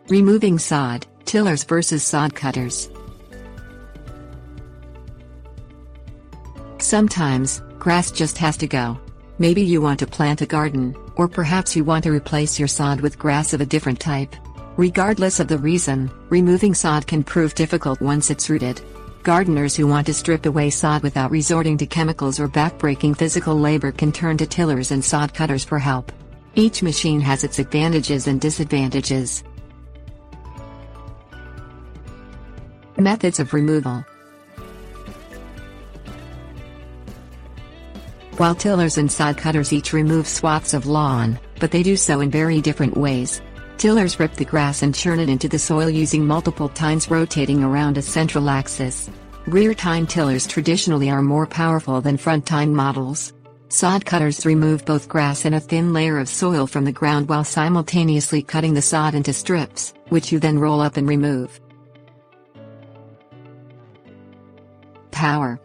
Removing sod, tillers versus sod cutters. Sometimes, grass just has to go. Maybe you want to plant a garden, or perhaps you want to replace your sod with grass of a different type. Regardless of the reason, removing sod can prove difficult once it's rooted. Gardeners who want to strip away sod without resorting to chemicals or backbreaking physical labor can turn to tillers and sod cutters for help. Each machine has its advantages and disadvantages. Methods of removal. While tillers and sod cutters each remove swaths of lawn, but they do so in very different ways. Tillers rip the grass and churn it into the soil using multiple tines rotating around a central axis. Rear tine tillers traditionally are more powerful than front tine models. Sod cutters remove both grass and a thin layer of soil from the ground while simultaneously cutting the sod into strips, which you then roll up and remove. Power.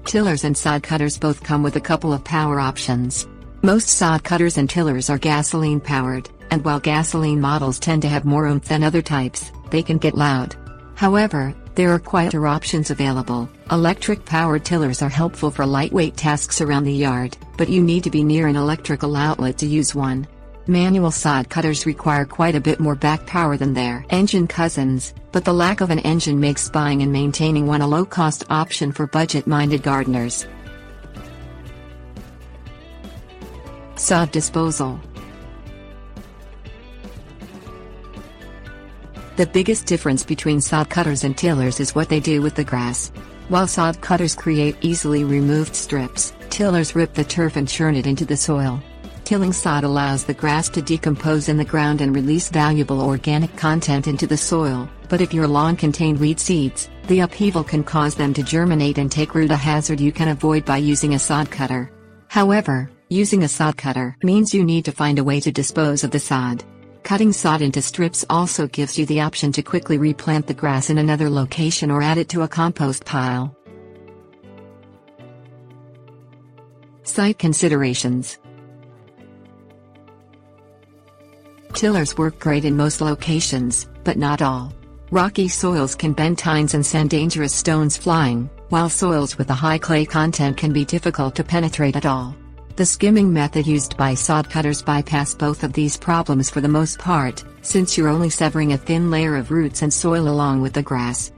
Tillers and sod cutters both come with a couple of power options. Most sod cutters and tillers are gasoline powered, and while gasoline models tend to have more oomph than other types, they can get loud. However, there are quieter options available. Electric powered tillers are helpful for lightweight tasks around the yard, but you need to be near an electrical outlet to use one. Manual sod cutters require quite a bit more back power than their engine cousins, but the lack of an engine makes buying and maintaining one a low-cost option for budget-minded gardeners. Sod disposal. The biggest difference between sod cutters and tillers is what they do with the grass. While sod cutters create easily removed strips, tillers rip the turf and churn it into the soil. Tilling sod allows the grass to decompose in the ground and release valuable organic content into the soil, but if your lawn contained weed seeds, the upheaval can cause them to germinate and take root, a hazard you can avoid by using a sod cutter. However, using a sod cutter means you need to find a way to dispose of the sod. Cutting sod into strips also gives you the option to quickly replant the grass in another location or add it to a compost pile. Site considerations. Tillers work great in most locations, but not all. Rocky soils can bend tines and send dangerous stones flying, while soils with a high clay content can be difficult to penetrate at all. The skimming method used by sod cutters bypass both of these problems for the most part, since you're only severing a thin layer of roots and soil along with the grass.